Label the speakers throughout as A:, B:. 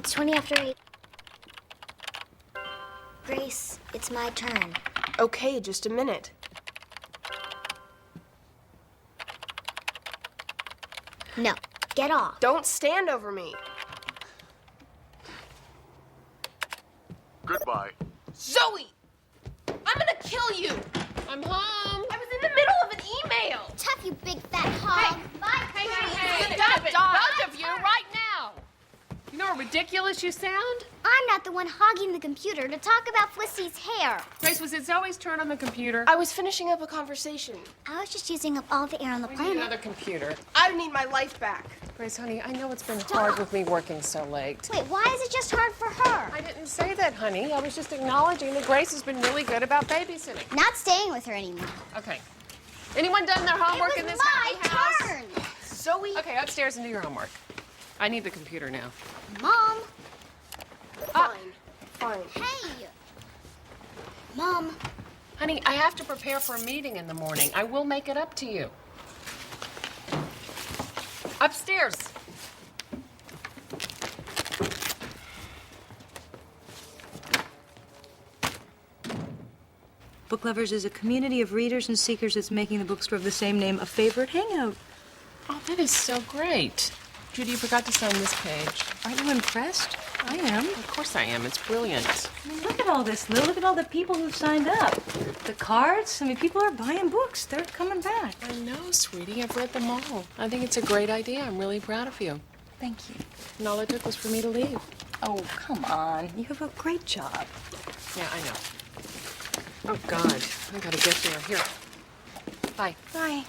A: It's 20 after 8. Grace, it's my turn.
B: Okay, just a minute.
A: No, get off.
B: Don't stand over me.
C: Goodbye.
B: Zoe! I'm gonna kill you!
D: I'm home.
B: I was in the middle of an email.
A: Tough, you big fat hog. Bye,
D: Hey,
B: Stop
D: stop it.
B: it.
D: Both of you, right now. You know how ridiculous you sound?
A: I'm not the one hogging the computer to talk about Felicity's hair.
D: Grace, was it Zoe's turn on the computer?
B: I was finishing up a conversation.
A: I was just using up all the air on the
D: We need
A: planet.
D: another computer.
B: I need my life back.
D: Grace, honey, I know it's been hard with me working so late.
A: Wait, why is it just hard for her?
D: I didn't say that, honey. I was just acknowledging that Grace has been really good about babysitting.
A: Not staying with her anymore.
D: Okay. Anyone done their homework
A: It
D: in
A: was
D: this happy house?
A: my turn.
B: Zoe?
D: Okay, upstairs and do your homework. I need the computer now.
A: Mom.
B: Fine.
A: Hey. Mom.
D: Honey, I have to prepare for a meeting in the morning. I will make it up to you. Upstairs.
E: Book Lovers is a community of readers and seekers that's making the bookstore of the same name a favorite hangout.
D: Oh, that is so great. Judy, you forgot to sign this page.
E: Aren't you impressed? I am.
D: Of course I am. It's brilliant.
E: I mean, look at all this, Lil. Look at all the people who've signed up. The cards. I mean, people are buying books. They're coming back.
D: I know, sweetie. I've read them all. I think it's a great idea. I'm really proud of you.
E: Thank you.
D: And all it took was for me to leave.
E: Oh, come on. You have a great job.
D: Yeah, I know. Oh, God. I gotta get there. Here. Bye.
E: Bye.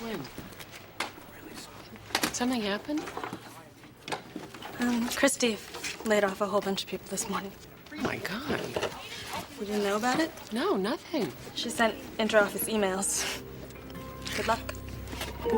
D: When? Something happened?
E: Christy laid off a whole bunch of people this morning.
D: Oh, my God.
E: You didn't know about it?
D: No, nothing.
E: She sent inter-office emails. Good luck.
F: We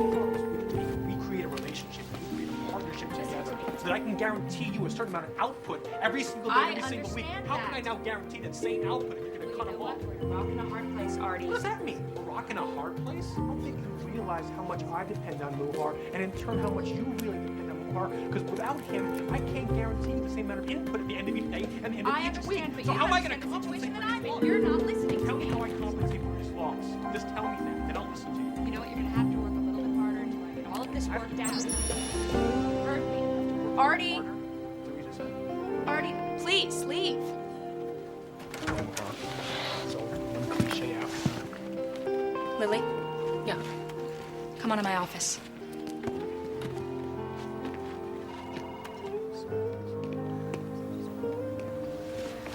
F: create a relationship, we create a partnership together so that I can guarantee you a certain amount of output every single day, every single week. How can I now guarantee that same output if you're going to cut them off?
E: We're a rock in a hard place, Artie.
F: What does that mean? A rock in a hard place? I don't think you realize how much I depend on Muhar, and in turn how much you really depend on Muhar, because without him, I can't guarantee you the same amount of input at the end of each day and the end of each week.
G: But
F: So
G: you
F: how am I going
G: understand
F: to
G: the
F: compensate
G: situation
F: for
G: that I'm
F: these
G: in.
F: loss?
G: You're not listening
F: Tell
G: to
F: me
G: me.
F: how I compensate for these loss. Just tell me that, and I'll listen to you.
G: You know what? You're gonna have to work a little bit harder until I get all of this worked out. Hurt me. Artie,
F: Teresa said.
G: Artie, please leave.
F: So, one cliche after.
G: Lily,
D: Yeah.
G: come on to my office.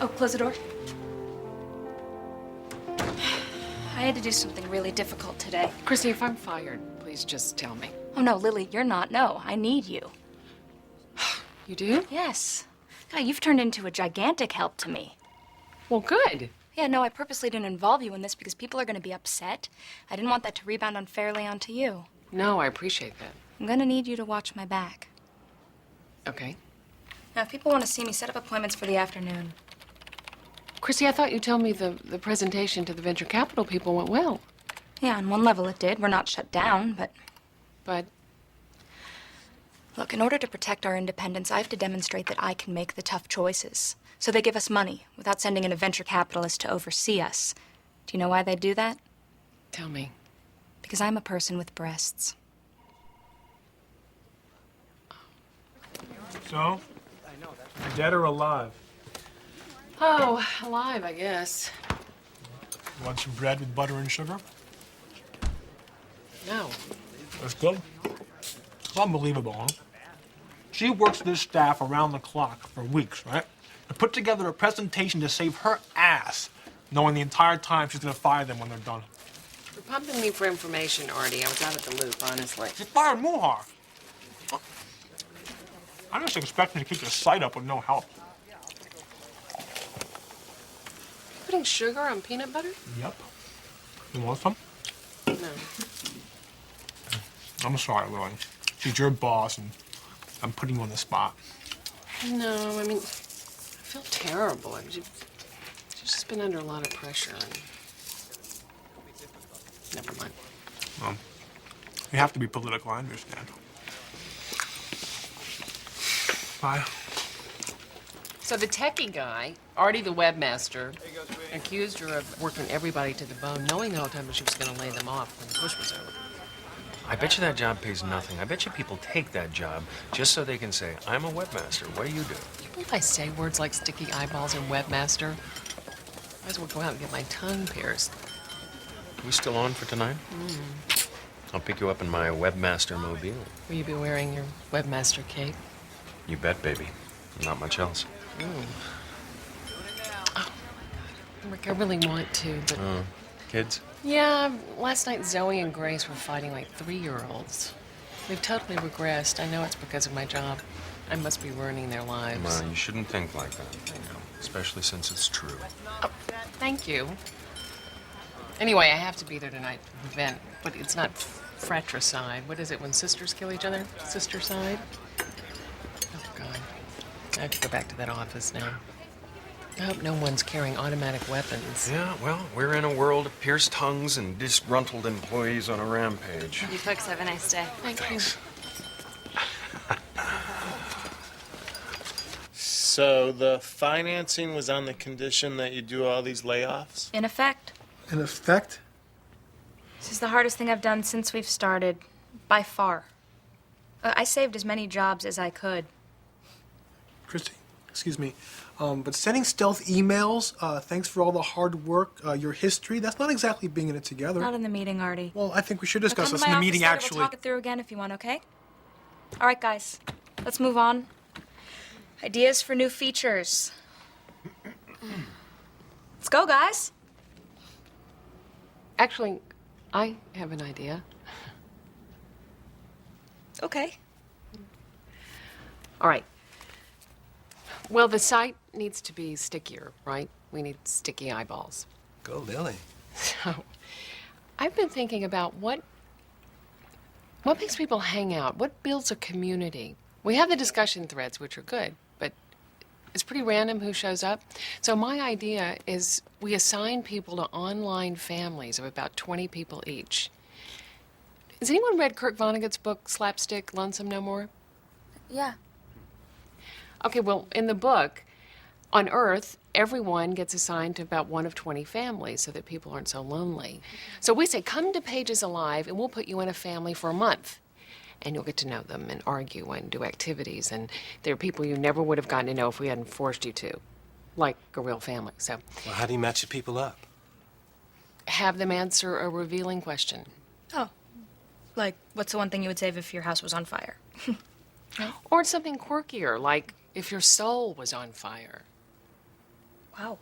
G: Oh, close the door. I had to do something really difficult today.
D: Christy, if I'm fired, please just tell me.
G: Oh, no, Lily, you're not. No, I need you.
D: You do?
G: Yes. God, you've turned into a gigantic help to me.
D: Well, good.
G: Yeah, no, I purposely didn't involve you in this because people are going to be upset. I didn't want that to rebound unfairly onto you.
D: No, I appreciate that.
G: I'm going to need you to watch my back.
D: Okay.
G: Now, if people want to see me, set up appointments for the afternoon.
D: Christy, I thought you told me the presentation to the venture capital people went well.
G: Yeah, on one level it did. We're not shut down, but
D: But
G: look, in order to protect our independence, I have to demonstrate that I can make the tough choices. So they give us money without sending in a venture capitalist to oversee us. Do you know why they do that?
D: tell me.
G: Because I'm a person with breasts.
F: So? Dead or alive?
D: Oh, alive, I guess.
F: Want some bread with butter and sugar?
D: No.
F: That's good. It's unbelievable, huh? She works this staff around the clock for weeks, right? To put together a presentation to save her ass, knowing the entire time she's gonna fire them when they're done.
D: You're pumping me for information, Artie. I was out of the loop, honestly.
F: She fired Muhar. I'm just expecting to keep the site up with no help.
D: Putting sugar on peanut butter?
F: Yep. You want some?
D: No.
F: I'm sorry, Lily. She's your boss, and I'm putting you on the spot.
D: No, I mean, I feel terrible. She's just been under a lot of pressure. And... Never mind.
F: Well, you have to be political, I understand. Bye.
D: So the techie guy, Artie the webmaster, accused her of working everybody to the bone, knowing the whole time that she was going to lay them off when the push was over.
C: I bet you that job pays nothing. I bet you people take that job just so they can say, I'm a webmaster. What do you do?
D: You believe I say words like sticky eyeballs and webmaster? Might as well go out and get my tongue pierced.
C: You still on for tonight? I'll pick you up in my webmaster mobile.
D: Will you be wearing your webmaster cape?
C: You bet, baby. Not much else.
D: Oh, Rick, I really want to, but...
C: Kids?
D: Yeah, last night Zoe and Grace were fighting like 3-year-olds. They've totally regressed. I know it's because of my job. I must be ruining their lives.
C: Well, you shouldn't think like that.
D: I know.
C: Especially since it's true.
D: Oh, thank you. Anyway, I have to be there tonight for the event, but it's not fratricide. What is it when sisters kill each other? Sistercide? Oh, God. I have to go back to that office now. I hope no one's carrying automatic weapons.
C: Yeah, well, we're in a world of pierced tongues and disgruntled employees on a rampage.
G: You folks have a nice day.
C: Thanks.
H: So the financing was on the condition that you do all these layoffs?
G: In effect.
F: In effect?
G: This is the hardest thing I've done since we've started, by far. I saved as many jobs as I could.
F: Christy, excuse me. But sending stealth emails, thanks for all the hard work, your history, that's not exactly being in it together.
G: Not in the meeting, Artie.
F: Well, I think we should
G: Now
F: discuss
G: come
F: this
G: to
F: in
G: my
F: the meeting,
G: office later.
F: actually.
G: We'll talk it through again if you want, okay? All right, guys. Let's move on. Ideas for new features. Let's go, guys.
D: Actually, I have an idea.
G: Okay.
D: All right. Well, the site needs to be stickier, right? We need sticky eyeballs.
I: Go, Lily.
D: So, I've been thinking about what makes people hang out? What builds a community? We have the discussion threads, which are good, but it's pretty random who shows up. So my idea is we assign people to online families of about 20 people each. Has anyone read Kurt Vonnegut's book, Slapstick, Lonesome No More?
G: Yeah.
D: Okay, well, in the book, on Earth, everyone gets assigned to about one of 20 families so that people aren't so lonely. So we say, come to Pages Alive, and we'll put you in a family for a month. And you'll get to know them and argue and do activities. And they're people you never would have gotten to know if we hadn't forced you to, like a real family. So
I: Well, how do you match the people up?
D: have them answer a revealing question.
G: Oh. Like, what's the one thing you would save if your house was on fire?
D: Or something quirkier, like if your soul was on fire.
G: Wow.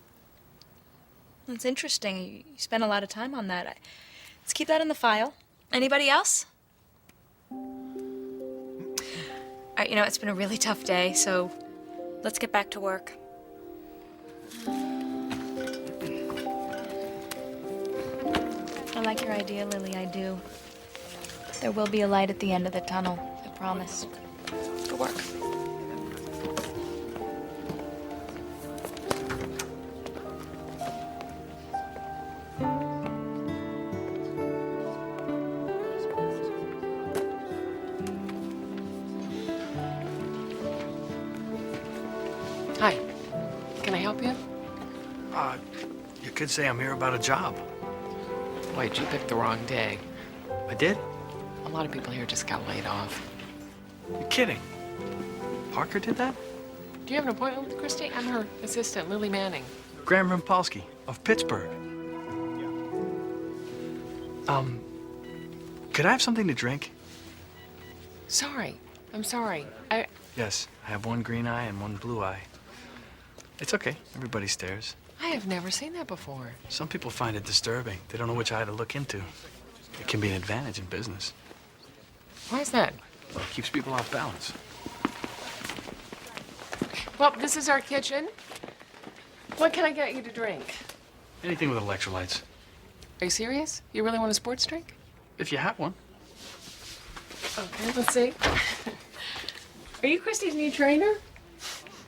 G: That's interesting. You spent a lot of time on that. Let's keep that in the file. Anybody else? All right, you know, it's been a really tough day, so let's get back to work. I like your idea, Lily, I do. There will be a light at the end of the tunnel, I promise. Good work.
D: Hi, can I help you?
J: You could say I'm here about a job.
D: Wait, you picked the wrong day.
J: I did?
D: A lot of people here just got laid off.
J: You're kidding. Parker did that?
D: Do you have an appointment with Christy? I'm her assistant, Lily Manning.
J: Graham Rimpolsky of Pittsburgh. Could I have something to drink?
D: Sorry, I'm sorry.
J: Yes, I have one green eye and one blue eye. It's okay. Everybody stares.
D: I have never seen that before.
J: Some people find it disturbing. They don't know which eye to look into. It can be an advantage in business.
D: Why is that?
J: Well, it keeps people off balance.
D: Well, this is our kitchen. What can I get you to drink?
J: Anything with electrolytes.
D: Are you serious? You really want a sports drink?
J: If you have one.
D: Okay, let's see. Are you Christy's new trainer?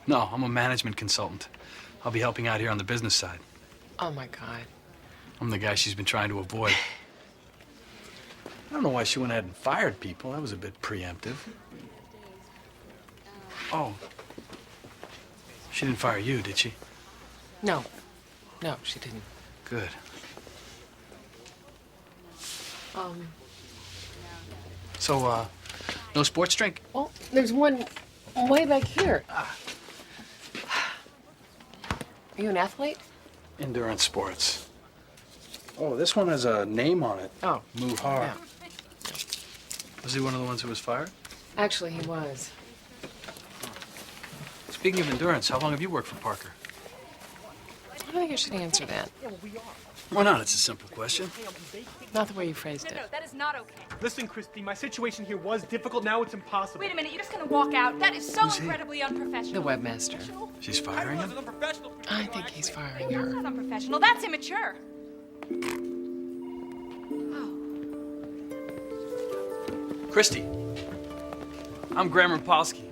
J: No, I'm a management consultant. I'll be helping out here on the business side.
D: Oh, my God.
J: I'm the guy she's been trying to avoid. I don't know why she went ahead and fired people. That was a bit preemptive. Oh. She didn't fire you, did she?
D: No. No, she didn't.
J: Good. So, no sports drink?
D: Well, there's one way back here. Are you an athlete?
J: Endurance sports. Oh, this one has a name on it.
D: Oh.
J: Muhar.
D: Yeah.
J: Was he one of the ones who was fired?
D: Actually, he was.
J: Speaking of endurance, how long have you worked for Parker?
D: I don't think I should answer that.
J: Why not? It's a simple question.
D: Not the way you phrased it.
G: That is not okay.
F: Listen, Christy, my situation here was difficult. Now it's impossible.
G: Wait a minute, you're just gonna walk out? That is so
J: Who's he?
G: incredibly
D: The
G: unprofessional.
D: webmaster.
J: She's firing him?
D: I think he's firing
G: That's
D: her.
G: not unprofessional. That's immature.
J: Christy, I'm Graham Rapolsky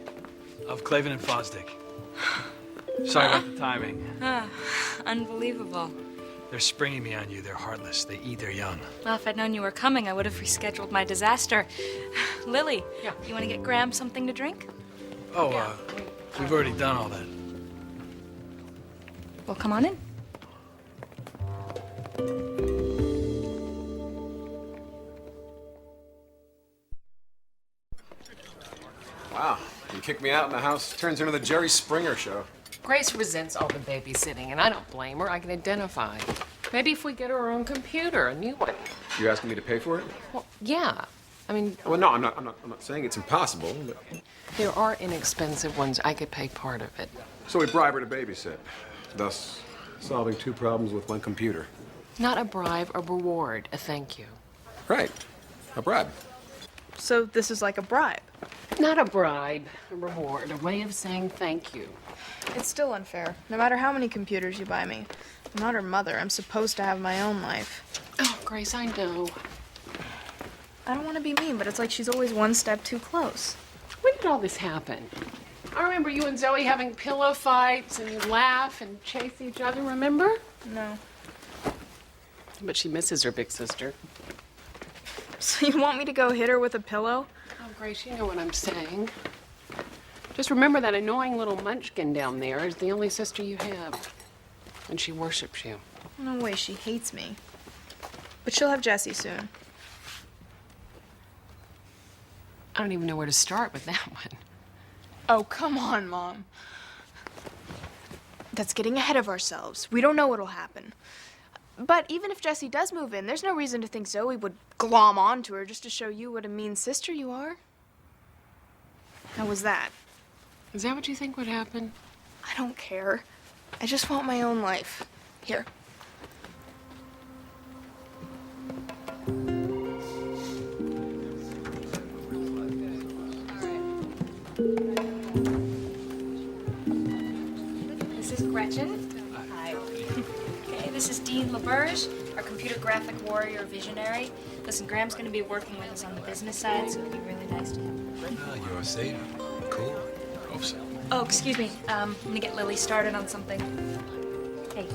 J: of Clavin and Fosdick. Sorry about the timing.
G: Unbelievable.
J: They're springing me on you. They're heartless. They eat their young.
G: Well, if I'd known you were coming, I would have rescheduled my disaster. Lily,
D: Yeah.
G: you want to get Graham something to drink?
J: Oh, we've already done all that.
G: Well, come on in.
K: Wow, you kick me out and the house turns into the Jerry Springer show.
D: Grace resents all the babysitting, and I don't blame her. I can identify. Maybe if we get her own computer, a new one.
K: You're asking me to pay for it?
D: Well, yeah. I mean,
K: Well, no, I'm not saying it's impossible. But...
D: there are inexpensive ones. I could pay part of it.
K: So we bribe her to babysit, thus solving two problems with one computer.
D: Not a bribe, a reward, a thank you.
K: Right, a bribe.
B: So this is like a bribe.
D: Not a bribe, a reward, a way of saying thank you.
B: It's still unfair. No matter how many computers you buy me. I'm not her mother. I'm supposed to have my own life.
D: Oh, Grace, I know.
B: I don't want to be mean, but it's like she's always one step too close.
D: When did all this happen? I remember you and Zoe having pillow fights and you'd laugh and chase each other, remember?
B: No.
D: But she misses her big sister.
B: So you want me to go hit her with a pillow?
D: Oh, Grace, you know what I'm saying. Just remember that annoying little munchkin down there is the only sister you have. And she worships you.
B: No way, she hates me. But she'll have Jessie soon.
D: I don't even know where to start with that one.
B: Oh, come on, Mom. That's getting ahead of ourselves. We don't know what'll happen. But even if Jessie does move in, there's no reason to think Zoe would glom onto her just to show you what a mean sister you are. How was that?
D: Is that what you think would happen?
B: I don't care. I just want my own life. Here.
G: This is Gretchen. Hi. Okay, this is Dean LaBerge, our computer graphic warrior visionary. Listen, Graham's going to be working with us on the business side, so it'd be really nice to have him.
I: You're safe. Cool. Hope so.
G: Oh, excuse me. I'm going to get Lily started on something. Hey.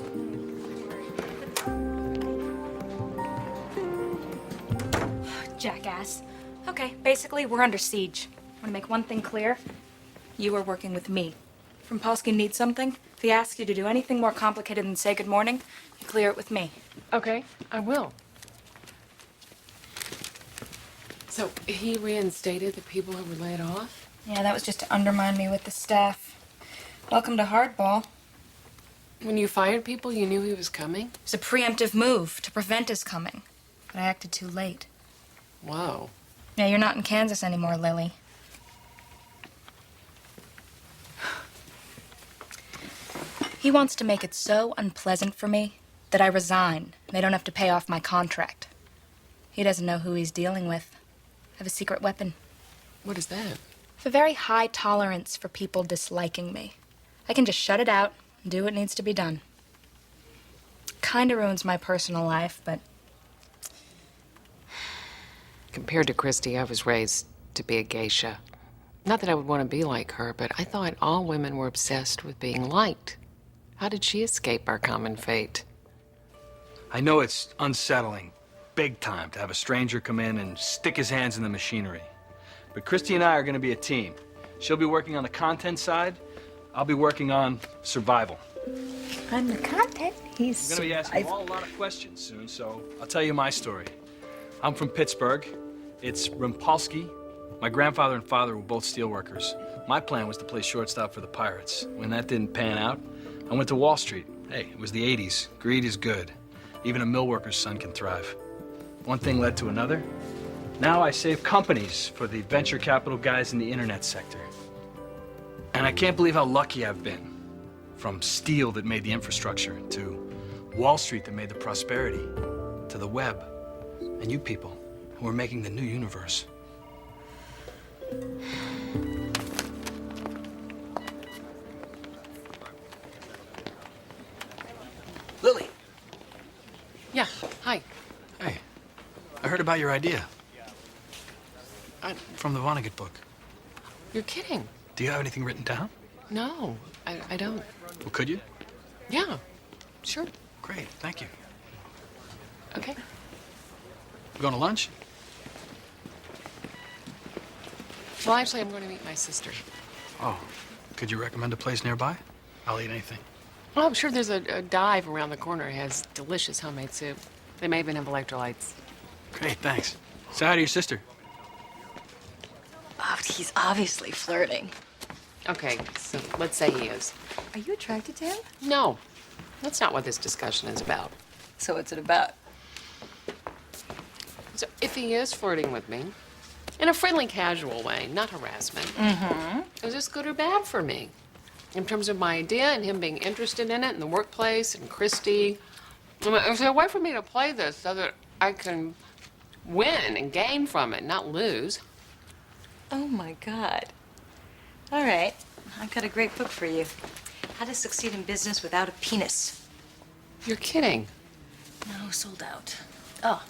G: Jackass. Okay, basically, we're under siege. Want to make one thing clear? You are working with me. From Polsky needs something. If he asks you to do anything more complicated than say good morning, you clear it with me.
D: Okay, I will. So he reinstated the people who were laid off?
G: Yeah, that was just to undermine me with the staff. Welcome to hardball.
D: When you fired people, you knew he was coming?
G: It was a preemptive move to prevent his coming. But I acted too late.
D: Whoa.
G: Yeah, you're not in Kansas anymore, Lily. He wants to make it so unpleasant for me that I resign. They don't have to pay off my contract. He doesn't know who he's dealing with. I have a secret weapon.
D: What is that?
G: I have a very high tolerance for people disliking me. I can just shut it out and do what needs to be done. Kinda ruins my personal life, but...
D: Compared to Christy, I was raised to be a geisha. Not that I would want to be like her, but I thought all women were obsessed with being liked. How did she escape our common fate?
J: I know it's unsettling, big time, to have a stranger come in and stick his hands in the machinery. But Christy and I are going to be a team. She'll be working on the content side. I'll be working on survival.
A: On the content, he's
J: I'm going to be asking you all a lot of questions soon, so I'll tell you my story. I'm from Pittsburgh. It's Rumpolsky. My grandfather and father were both steelworkers. My plan was to play shortstop for the Pirates. When that didn't pan out, I went to Wall Street. Hey, it was the 80s. Greed is good. Even a mill worker's son can thrive. One thing led to another. Now I save companies for the venture capital guys in the internet sector. And I can't believe how lucky I've been. From steel that made the infrastructure, to Wall Street that made the prosperity, to the web, and you people who are making the new universe. Lily!
D: Yeah, hi.
J: Hey, I heard about your idea. From the Vonnegut book.
D: You're kidding.
J: Do you have anything written down?
D: No, I don't.
J: Well, could you?
D: Yeah, sure.
J: Great, thank you.
D: Okay.
J: You going to lunch?
D: Well, actually, I'm going to meet my sister.
J: Oh, could you recommend a place nearby? I'll eat anything.
D: Well, I'm sure there's a dive around the corner that has delicious homemade soup. They may even have electrolytes.
J: Great, thanks. Say hi to your sister.
E: Oh, he's obviously flirting.
D: Okay, so let's say he is.
E: Are you attracted to him?
D: No, that's not what this discussion is about.
E: So what's it about?
D: So if he is flirting with me, in a friendly, casual way, not harassment, is this good or bad for me? In terms of my idea and him being interested in it in the workplace and Christy, I mean, is there a way for me to play this so that I can win and gain from it, not lose?
E: Oh my God. All right, I've got a great book for you. How to Succeed in Business Without a Penis.
D: You're kidding.
E: No, sold out. Oh,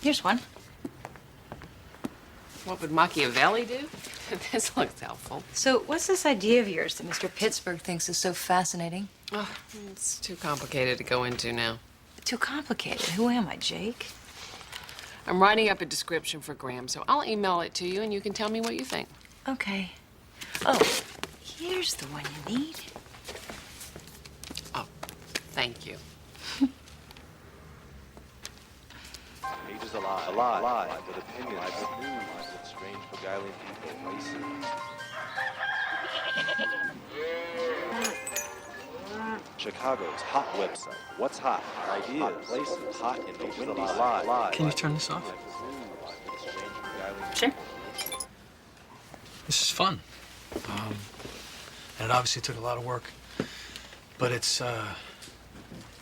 E: here's one.
D: What would Machiavelli do? This looks helpful.
E: So what's this idea of yours that Mr. Pittsburgh thinks is so fascinating?
D: Oh, it's too complicated to go into now.
E: Too complicated. Who am I, Jake?
D: I'm writing up a description for Graham, so I'll email it to you and you can tell me what you think.
E: Okay. Oh, here's the one you need.
D: Oh, thank you.
L: Pages alive with opinions, with news, with strange, beguiling people, places. Chicago's hot website. What's hot? Ideas, hot places, hot in the windy live.
J: Can you turn this off?
E: Sure.
J: This is fun. And it obviously took a lot of work. But it's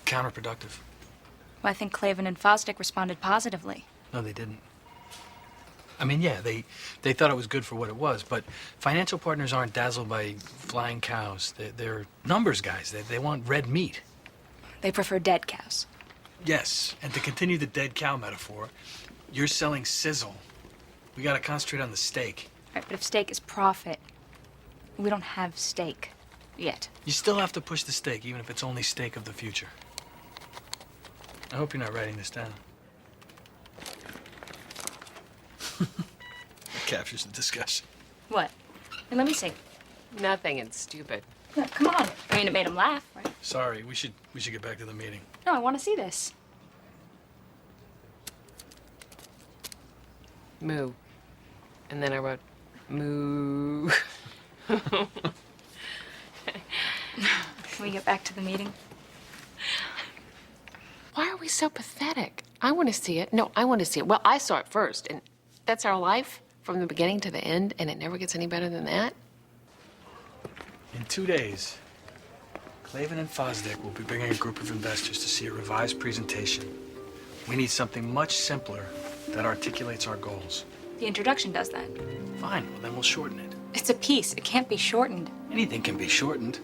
J: counterproductive.
G: Well, I think Clavin and Fosdick responded positively.
J: No, they didn't. I mean, yeah, they thought it was good for what it was, but financial partners aren't dazzled by flying cows. They're numbers guys. They want red meat.
G: They prefer dead cows.
J: Yes, and to continue the dead cow metaphor, you're selling sizzle. We gotta concentrate on the steak.
G: Right, but if steak is profit, we don't have steak yet.
J: You still have to push the steak, even if it's only steak of the future. I hope you're not writing this down. That captures the discussion.
G: What? Hey, let me see.
D: Nothing, it's stupid.
G: Yeah, come on. I mean, it made him laugh, right?
J: Sorry, we should get back to the meeting.
G: No, I want to see this.
D: Moo. And then I wrote, moo.
G: Can we get back to the meeting?
D: Why are we so pathetic? I want to see it. No, I want to see it. Well, I saw it first, and that's our life from the beginning to the end, and it never gets any better than that.
J: In 2 days, Clavin and Fosdick will be bringing a group of investors to see a revised presentation. We need something much simpler that articulates our goals.
G: The introduction does that.
J: Fine, well then we'll shorten it.
G: It's a piece. It can't be shortened.
J: Anything can be shortened.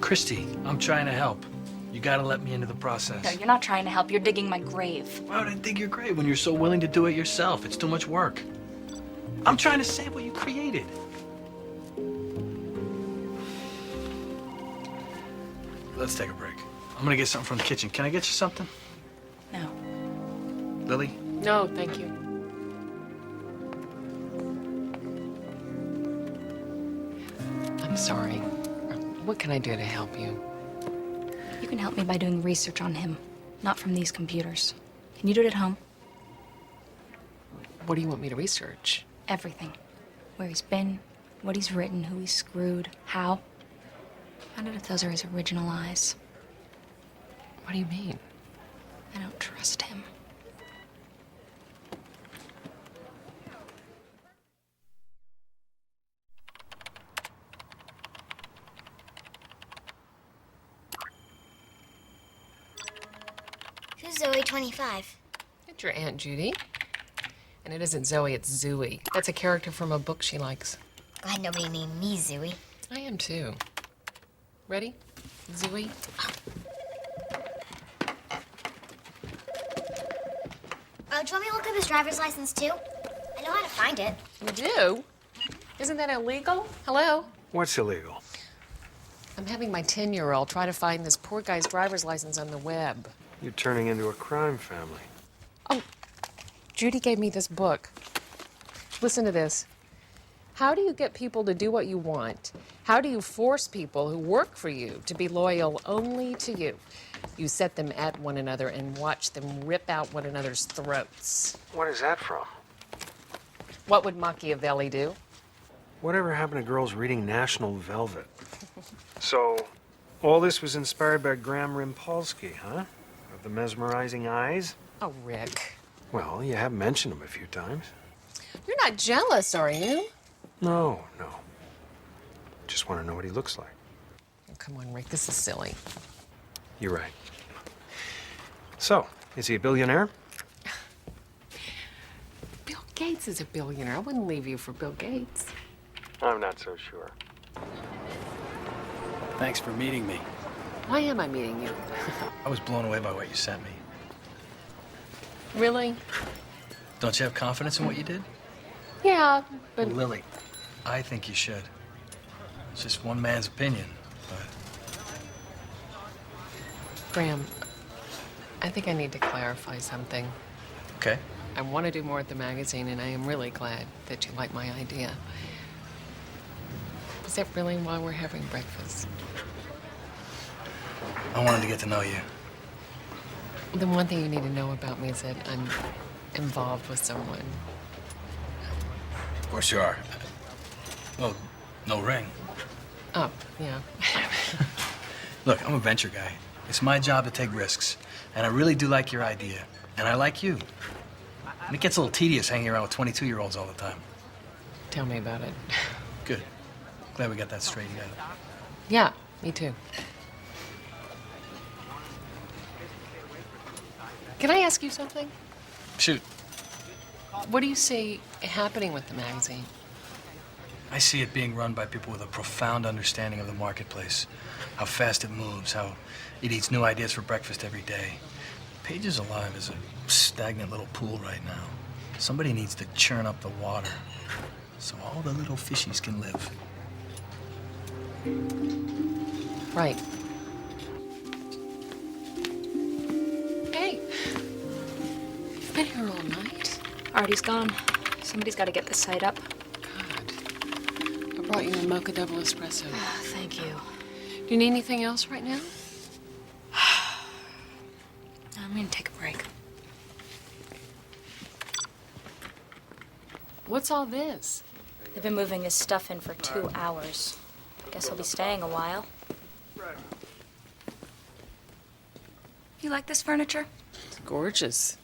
J: Christy, I'm trying to help. You gotta let me into the process.
G: No, you're not trying to help. You're digging my grave.
J: Why would I dig your grave when you're so willing to do it yourself? It's too much work. I'm trying to save what you created. Let's take a break. I'm gonna get something from the kitchen. Can I get you something?
E: No.
J: Lily?
D: No, thank you. I'm sorry. What can I do to help you?
G: You can help me by doing research on him, not from these computers. Can you do it at home?
D: What do you want me to research?
G: Everything. Where he's been, what he's written, who he's screwed, how. Find out if those are his original eyes.
D: What do you mean?
G: I don't trust him.
A: Who's Zoe 25?
D: It's your Aunt Judy. And it isn't Zoe, it's Zooey. That's a character from a book she likes.
A: Glad nobody named me Zooey.
D: I am too. Ready? Zooey?
A: Oh, do you want me to look up his driver's license too? I know how to find it.
D: You do? Isn't that illegal? Hello?
C: What's illegal?
D: I'm having my 10-year-old try to find this poor guy's driver's license on the web.
C: You're turning into a crime family.
D: Oh, Judy gave me this book. Listen to this. How do you get people to do what you want? How do you force people who work for you to be loyal only to you? You set them at one another and watch them rip out one another's throats.
C: What is that from?
D: What would Machiavelli do?
C: Whatever happened to girls reading National Velvet? So, all this was inspired by Graham Rimpolsky, huh? Of the mesmerizing eyes?
D: Oh, Rick.
C: Well, you have mentioned him a few times.
D: You're not jealous, are you?
C: No. Just want to know what he looks like.
D: Oh, come on, Rick, this is silly.
C: You're right. So, is he a billionaire?
D: Bill Gates is a billionaire. I wouldn't leave you for Bill Gates.
C: I'm not so sure.
J: Thanks for meeting me.
D: Why am I meeting you?
J: I was blown away by what you sent me.
D: Really?
J: Don't you have confidence in what you did?
D: Yeah, but...
J: Well, Lily, I think you should. It's just one man's opinion, but...
D: Graham, I think I need to clarify something.
J: Okay.
D: I want to do more at the magazine, and I am really glad that you like my idea. Is that really why we're having breakfast?
J: I wanted to get to know you.
D: The one thing you need to know about me is that I'm involved with someone.
J: Of course you are. Well, no ring.
D: Oh, yeah.
J: Look, I'm a venture guy. It's my job to take risks. And I really do like your idea. And I like you. And it gets a little tedious hanging around with 22-year-olds all the time.
D: Tell me about it.
J: Good. Glad we got that straightened out.
D: Yeah, me too. Can I ask you something?
J: Shoot.
D: What do you see happening with the magazine?
J: I see it being run by people with a profound understanding of the marketplace. How fast it moves, how it eats new ideas for breakfast every day. Pages Alive is a stagnant little pool right now. Somebody needs to churn up the water so all the little fishies can live.
D: Right. Hey. You've been here all night?
G: Artie's gone. Somebody's got to get the site up.
D: God. I brought you a mocha double espresso.
G: Oh, thank you.
D: Do you need anything else right now?
G: I'm going to take a break.
D: What's all this?
G: They've been moving his stuff in for 2 hours. Guess he'll be staying a while. You like this furniture?
D: It's gorgeous.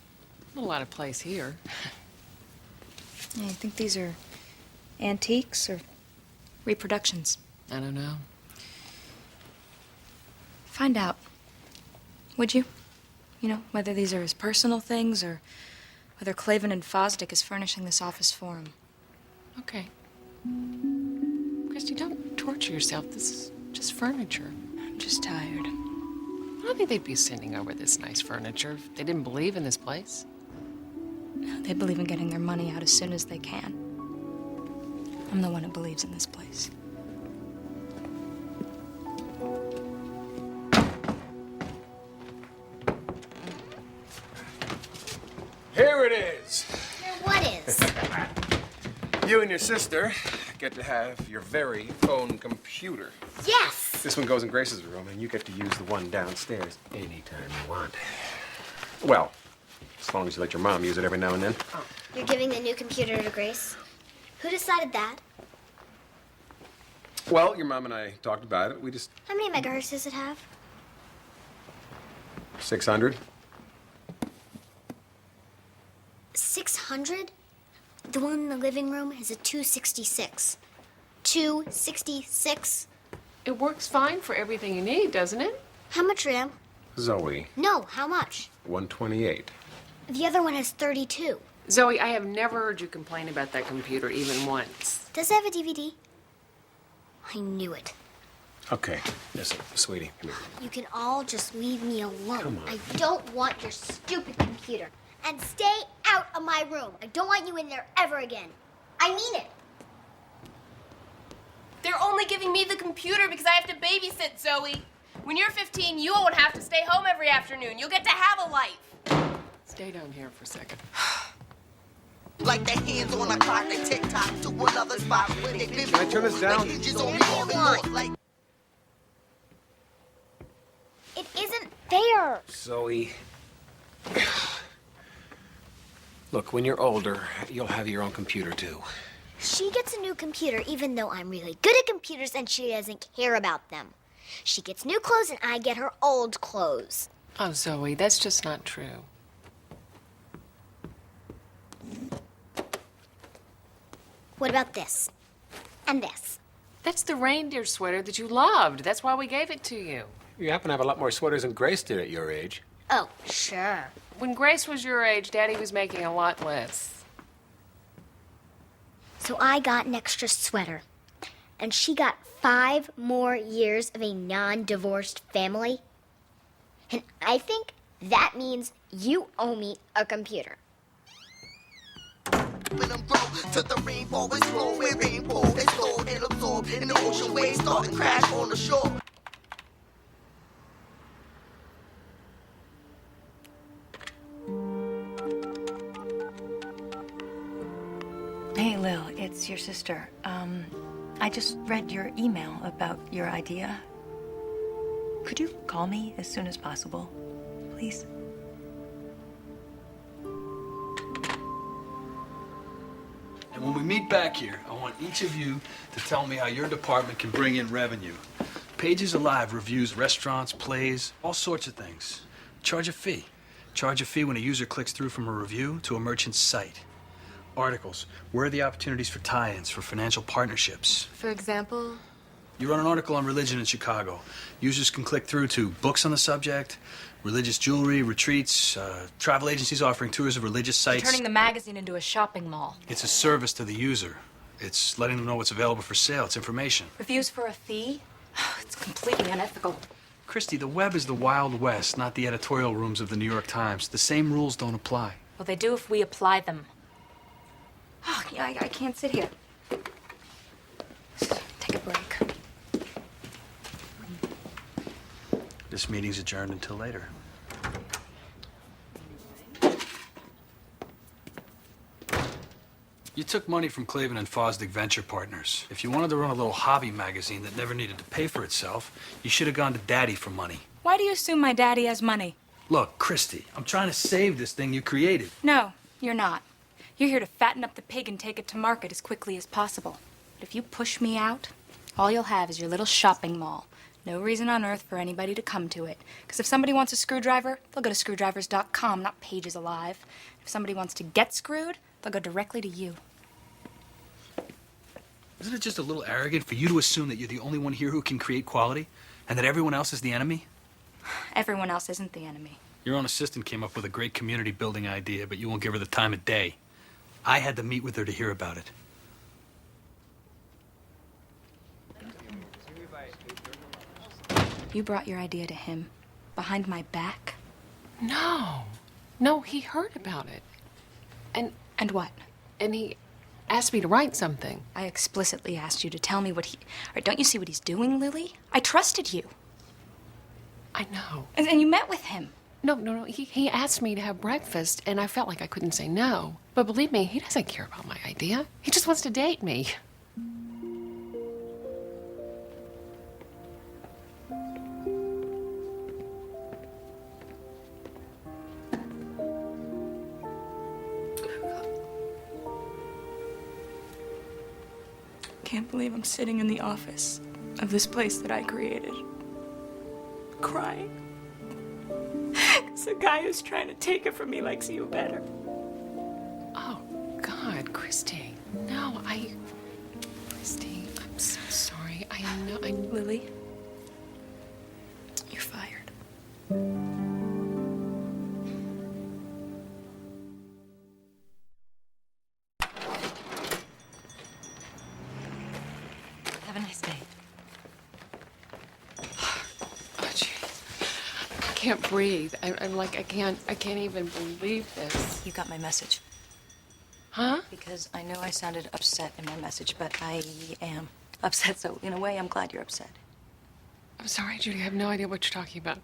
D: Not a lot of place here.
G: Yeah, you think these are antiques or reproductions?
D: I don't know.
G: Find out. Would you? You know, whether these are his personal things or whether Clavin and Fosdick is furnishing this office for him.
D: Okay. Christy, don't torture yourself. This is just furniture.
G: I'm just tired.
D: I don't think they'd be sending over this nice furniture if they didn't believe in this place.
G: They believe in getting their money out as soon as they can. I'm the one who believes in this place.
K: Here it is.
A: What is?
K: You and your sister get to have your very own computer.
A: Yes!
K: This one goes in Grace's room, and you get to use the one downstairs anytime you want. Well, as long as you let your mom use it every now and then.
A: You're giving the new computer to Grace? Who decided that?
K: Well, your mom and I talked about it. We just...
A: How many megahertz does it have?
K: 600.
A: 600? The one in the living room has a 266. 266?
D: It works fine for everything you need, doesn't it?
A: How much RAM?
K: Zoe,
A: No, how much?
K: 128.
A: The other one has 32.
D: Zoe, I have never heard you complain about that computer even once.
A: Does it have a DVD? I knew it.
K: Okay, listen, sweetie, come here.
A: You can all just leave me alone.
K: Come on.
A: I don't want your stupid computer. And stay out of my room. I don't want you in there ever again. I mean it.
B: They're only giving me the computer because I have to babysit, Zoe. When you're 15, you won't have to stay home every afternoon. You'll get to have a life.
D: Stay down here for a second.
M: Like their hands on a clock, they tick tock to another spot where they been.
K: Can I turn this down?
A: It isn't fair.
K: Zoe. Look, when you're older, you'll have your own computer, too.
A: She gets a new computer even though I'm really good at computers and she doesn't care about them. She gets new clothes and I get her old clothes.
D: Oh, Zoe, that's just not true.
A: What about this? And this?
D: That's the reindeer sweater that you loved. That's why we gave it to you.
K: You happen to have a lot more sweaters than Grace did at your age.
A: Oh, sure.
D: When Grace was your age, Daddy was making a lot less.
A: So I got an extra sweater. And she got 5 more years of a non-divorced family. And I think that means you owe me a computer.
M: When I'm grow to the rainbow is flow, where rainbow is stored and absorbed, and the ocean waves start to crash on the shore.
E: Hey, Lil, it's your sister. I just read your email about your idea. Could you call me as soon as possible, please?
J: And when we meet back here, I want each of you to tell me how your department can bring in revenue. Pages Alive reviews restaurants, plays, all sorts of things. Charge a fee. Charge a fee when a user clicks through from a review to a merchant's site. Articles. Where are the opportunities for tie-ins, for financial partnerships?
B: For example?
J: You run an article on religion in Chicago. Users can click through to books on the subject, religious jewelry, retreats, travel agencies offering tours of religious sites.
G: Turning the magazine into a shopping mall.
J: It's a service to the user. It's letting them know what's available for sale. It's information.
G: Reviews for a fee? It's completely unethical.
J: Christy, the web is the Wild West, not the editorial rooms of the New York Times. The same rules don't apply.
G: Well, they do if we apply them. Oh, yeah, I can't sit here. Take a break.
J: This meeting's adjourned until later. You took money from Clavin and Fosdick Venture Partners. If you wanted to run a little hobby magazine that never needed to pay for itself, you should have gone to Daddy for money.
G: Why do you assume my daddy has money?
J: Look, Christy, I'm trying to save this thing you created.
G: No, you're not. You're here to fatten up the pig and take it to market as quickly as possible. But if you push me out, all you'll have is your little shopping mall. No reason on earth for anybody to come to it. Because if somebody wants a screwdriver, they'll go to screwdrivers.com, not Pages Alive. If somebody wants to get screwed, they'll go directly to you.
J: Isn't it just a little arrogant for you to assume that you're the only one here who can create quality and that everyone else is the enemy?
G: Everyone else isn't the enemy.
J: Your own assistant came up with a great community building idea, but you won't give her the time of day. I had to meet with her to hear about it.
G: You brought your idea to him. Behind my back?
D: No. No, he heard about it. And
G: what?
D: And he... asked me to write something.
G: I explicitly asked you to tell me what he... All right, don't you see what he's doing, Lily? I trusted you.
D: I know.
G: And you met with him.
D: No. He asked me to have breakfast, and I felt like I couldn't say no. But believe me, he doesn't care about my idea. He just wants to date me.
G: Can't believe I'm sitting in the office of this place that I created, crying. 'Cause the guy who's trying to take it from me likes you better.
D: Oh, God, Christy. No, Christy, I'm so sorry. I know,
G: Lily, you're fired.
E: Have a nice day.
D: Oh, gee. I can't breathe. I'm like, I can't even believe this.
E: You got my message.
D: Huh?
E: Because I know I sounded upset in my message, but I am upset, so in a way, I'm glad you're upset.
D: I'm sorry, Judy. I have no idea what you're talking about.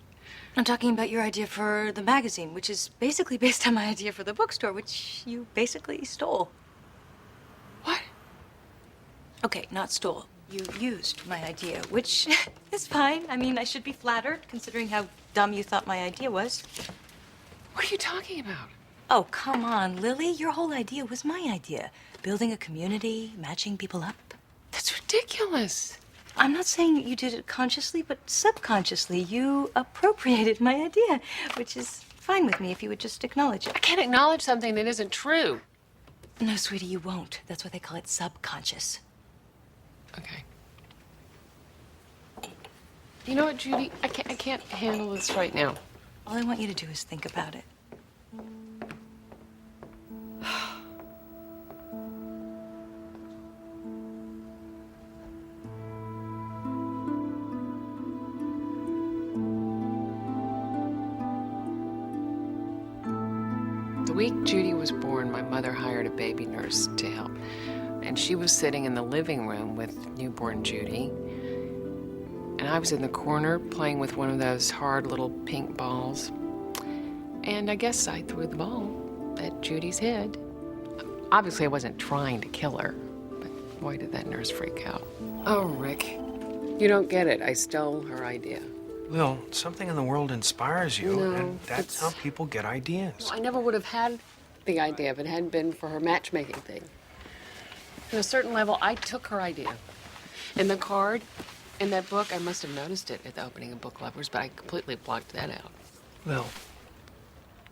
E: I'm talking about your idea for the magazine, which is basically based on my idea for the bookstore, which you basically stole.
D: What?
E: Okay, not stole. You used my idea, which is fine. I mean, I should be flattered, considering how dumb you thought my idea was.
D: What are you talking about?
E: Oh, come on, Lily. Your whole idea was my idea. Building a community, matching people up.
D: That's ridiculous.
E: I'm not saying you did it consciously, but subconsciously you appropriated my idea, which is fine with me if you would just acknowledge it.
D: I can't acknowledge something that isn't true.
E: No, sweetie, you won't. That's why they call it subconscious.
D: Okay. You know what, Judy? I can't handle this right now.
E: All I want you to do is think about it.
D: The week Judy was born, my mother hired a baby nurse to help. And she was sitting in the living room with newborn Judy. And I was in the corner playing with one of those hard little pink balls. And I guess I threw the ball at Judy's head. Obviously, I wasn't trying to kill her, but boy, did that nurse freak out. Oh, Rick, you don't get it. I stole her idea.
C: Lil, something in the world inspires you,
D: No,
C: and that's how people get ideas.
D: I never would have had the idea if it hadn't been for her matchmaking thing. To a certain level, I took her idea. And the card in that book, I must have noticed it at the opening of Book Lovers, but I completely blocked that out.
C: Lil,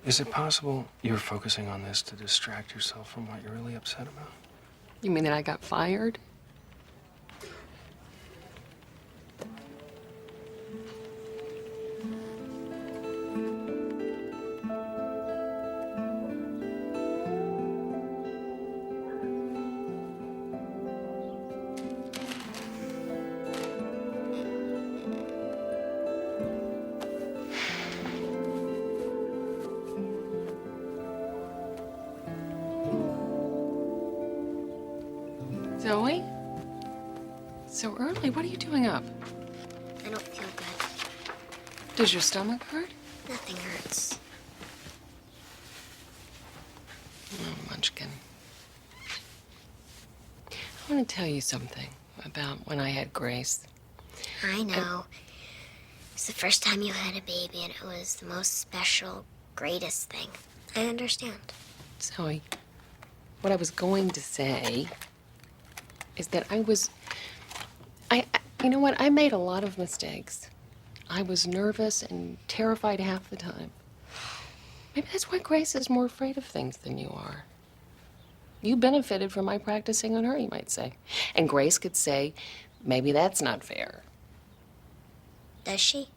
C: is it possible you're focusing on this to distract yourself from what you're really upset about?
D: You mean that I got fired? Zoe? So early? What are you doing up?
A: I don't feel good.
D: Does your stomach hurt?
A: Nothing hurts.
D: Oh, Munchkin. I want to tell you something about when I had Grace.
A: I know. It's the first time you had a baby, and it was the most special, greatest thing. I understand.
D: Zoe, what I was going to say is that you know what? I made a lot of mistakes. I was nervous and terrified half the time. Maybe that's why Grace is more afraid of things than you are. You benefited from my practicing on her, you might say. And Grace could say, maybe that's not fair.
A: Does she?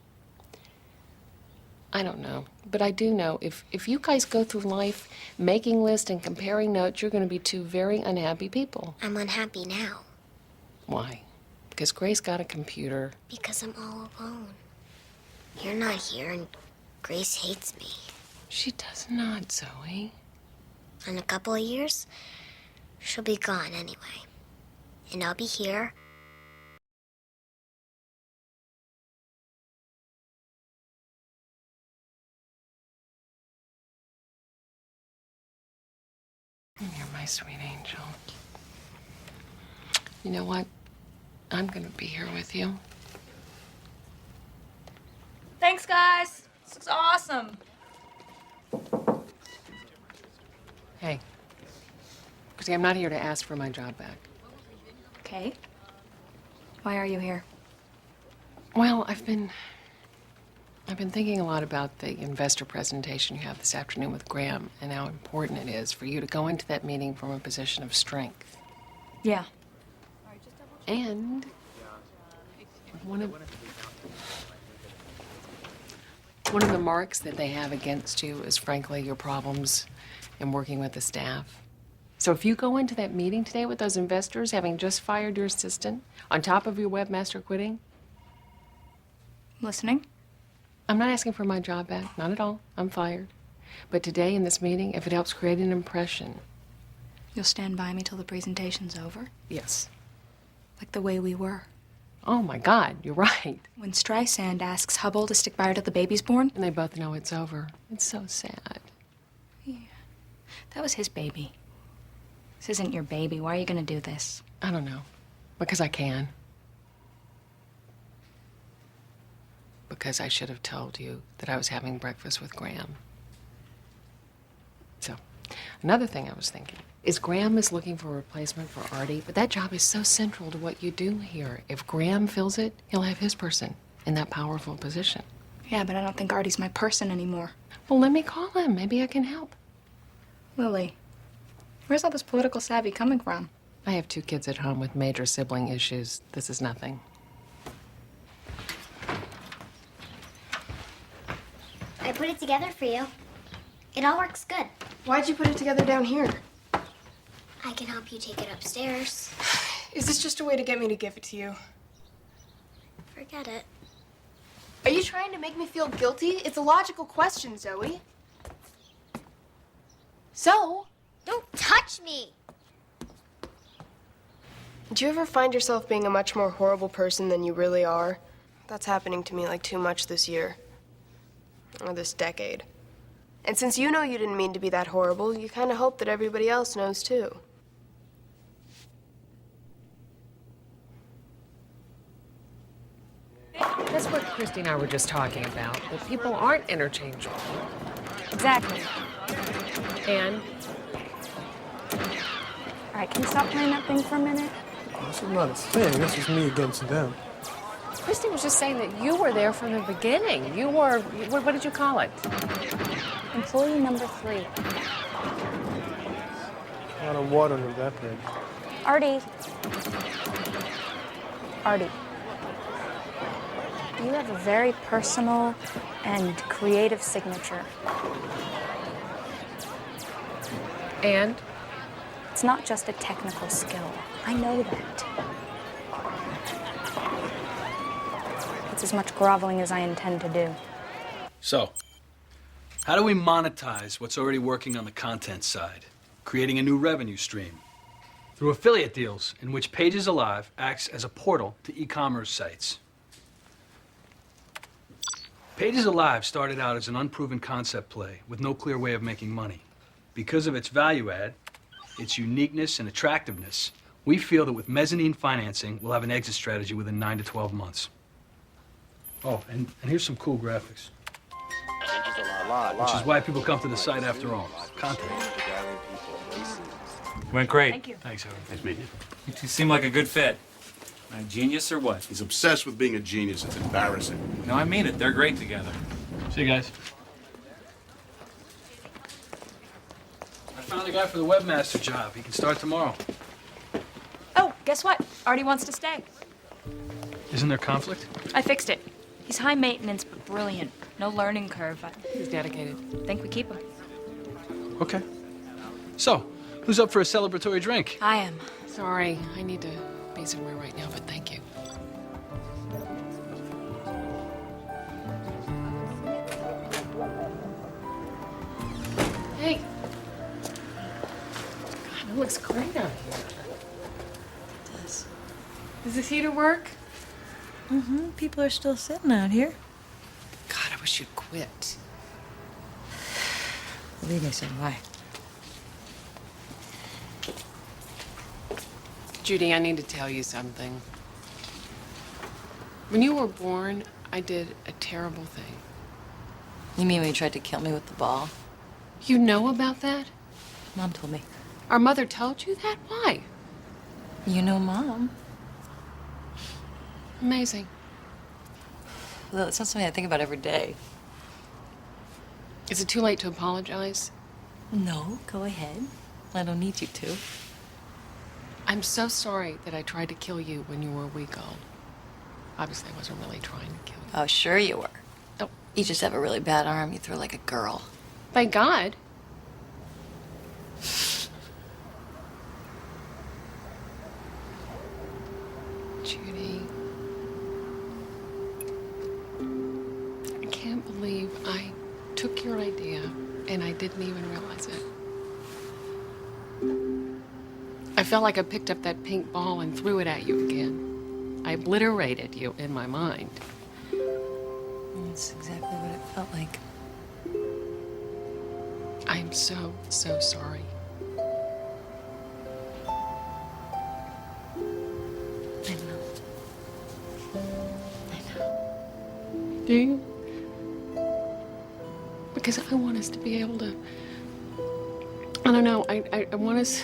D: I don't know. But I do know if you guys go through life making lists and comparing notes, you're going to be two very unhappy people.
A: I'm unhappy now.
D: Why? Because Grace got a computer.
A: Because I'm all alone. You're not here, and Grace hates me.
D: She does not, Zoe.
A: In a couple of years, She'll be gone anyway. And I'll be here.
D: You're my sweet angel. You know what? I'm gonna be here with you.
G: Thanks, guys. This looks awesome.
D: Hey, Christy, I'm not here to ask for my job back.
G: Okay. Why are you here?
D: Well, I've been thinking a lot about the investor presentation you have this afternoon with Graham and how important it is for you to go into that meeting from a position of strength.
G: Yeah.
D: And one of the marks that they have against you is, frankly, your problems in working with the staff. So if you go into that meeting today with those investors, having just fired your assistant, on top of your webmaster quitting,
G: Listening?
D: I'm not asking for my job back, not at all. I'm fired. But today in this meeting, if it helps create an impression.
G: You'll stand by me till the presentation's over?
D: Yes.
G: Like the way we were.
D: Oh my God, you're right.
G: When Streisand asks Hubble to stick by her till the baby's born.
D: And they both know it's over. It's so sad.
G: Yeah. That was his baby. This isn't your baby. Why are you gonna do this?
D: I don't know. Because I can. Because I should have told you that I was having breakfast with Graham. So, another thing I was thinking is Graham is looking for a replacement for Artie, but that job is so central to what you do here. If Graham fills it, he'll have his person in that powerful position.
G: Yeah, but I don't think Artie's my person anymore.
D: Well, let me call him. Maybe I can help.
G: Lily, where's all this political savvy coming from?
D: I have 2 kids at home with major sibling issues. This is nothing.
A: I put it together for you. It all works good.
B: Why'd you put it together down here?
A: I can help you take it upstairs.
B: Is this just a way to get me to give it to you?
A: Forget it.
B: Are you trying to make me feel guilty? It's a logical question, Zoe. So?
A: Don't touch me!
N: Do you ever find yourself being a much more horrible person than you really are? That's happening to me like too much this year. Or this decade. And since you know you didn't mean to be that horrible, you kind of hope that everybody else knows too.
D: That's what Christy and I were just talking about, that people aren't interchangeable.
G: Exactly.
D: And?
G: All right, can you stop playing that thing for a minute?
F: This is not a thing. This is me against them.
D: Christy was just saying that you were there from the beginning. You were, what did you call it?
G: Employee number 3.
F: A lot of water under that bridge.
G: Artie. Artie. You have a very personal and creative signature.
D: And?
G: It's not just a technical skill. I know that. It's as much groveling as I intend to do.
J: So, how do we monetize what's already working on the content side? Creating a new revenue stream. Through affiliate deals in which Pages Alive acts as a portal to e-commerce sites. Pages Alive started out as an unproven concept play with no clear way of making money. Because of its value add, its uniqueness and attractiveness, we feel that with mezzanine financing, we'll have an exit strategy within 9 to 12 months. Oh, and here's some cool graphics. Which is why people come to the site after all. Content.
O: Went great.
G: Thank you.
J: Thanks, Howard.
O: Nice meeting you. You two seem like a good fit. A genius or what?
I: He's obsessed with being a genius. It's embarrassing.
O: No, I mean it. They're great together.
J: See you guys. I found a guy for the webmaster job. He can start tomorrow.
G: Oh, guess what? Artie wants to stay.
J: Isn't there conflict?
G: I fixed it. He's high maintenance, but brilliant. No learning curve.
D: He's dedicated.
G: Think we keep him.
J: Okay. So, who's up for a celebratory drink?
G: I am.
D: Sorry, I need to be somewhere right now, but thank you. Hey. God, It looks great out here.
E: It does.
D: Does this heater work?
E: Mm-hmm. People are still sitting out here.
D: God, I wish you'd quit.
E: Believe me, so do I.
D: Judy, I need to tell you something. When you were born, I did a terrible thing.
E: You mean when you tried to kill me with the ball?
D: You know about that?
E: Mom told me.
D: Our mother told you that? Why?
E: You know Mom.
D: Amazing.
E: Well, it's not something I think about every day.
D: Is it too late to apologize?
E: No, go ahead. I don't need you to.
D: I'm so sorry that I tried to kill you when you were a week old. Obviously, I wasn't really trying to kill you.
E: Oh, sure you were.
D: Oh.
E: You just have a really bad arm. You throw like a girl.
D: Thank God. Judy. I can't believe I took your idea and I didn't even realize it. I felt like I picked up that pink ball and threw it at you again. I obliterated you in my mind.
E: That's exactly what it felt like.
D: I am so, so sorry.
E: I know. I know.
D: Do you? Because I want us to be able to... I don't know, I want us...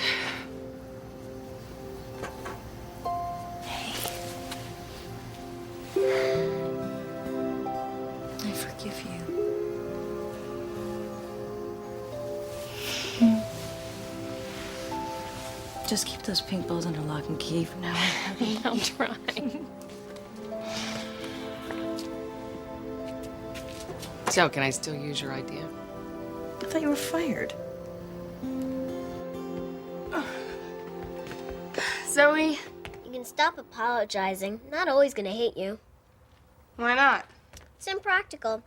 E: I forgive you. Just keep those pink balls under lock and key from now on, okay?
D: I'll try. So, can I still use your idea?
E: I thought you were fired.
N: Zoe,
A: You can stop apologizing. Not always gonna hate you.
N: why not?
A: It's impractical.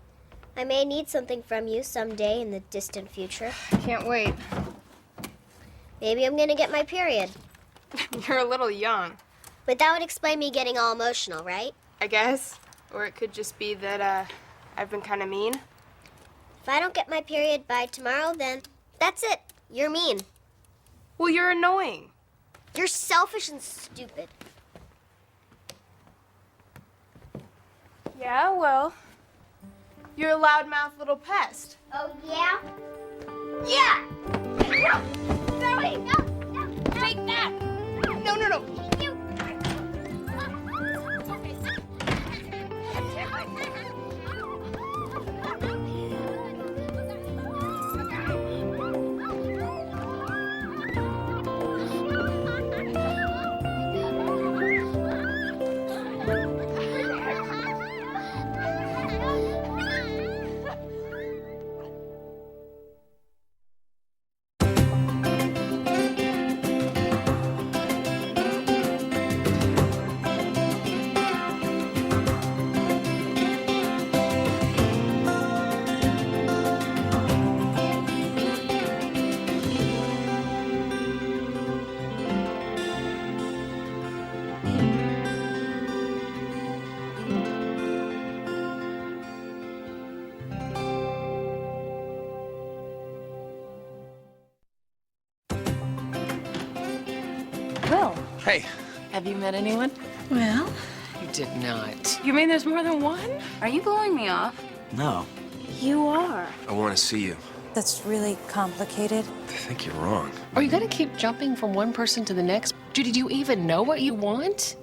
A: I may need something from you someday in the distant future.
N: Can't wait.
A: Maybe I'm gonna get my period.
N: You're a little young,
A: But that would explain me getting all emotional, right?
N: I guess. Or it could just be that, I've been kind of mean.
A: If I don't get my period by tomorrow, then that's it. You're mean.
N: Well, you're annoying.
A: You're selfish and stupid.
N: Yeah, well, you're a loudmouth little pest.
A: Oh, yeah?
N: Yeah!
A: No! Zoe, no!
N: Take that! No.
A: You!
E: Well,
J: Hey.
E: have you met anyone?
D: Well, you did not.
E: You mean there's more than one?
G: Are you blowing me off?
J: No.
E: You are.
K: I want to see you.
E: That's really complicated.
K: I think you're wrong.
D: Are you gonna keep jumping from one person to the next? Judy, do you even know what you want?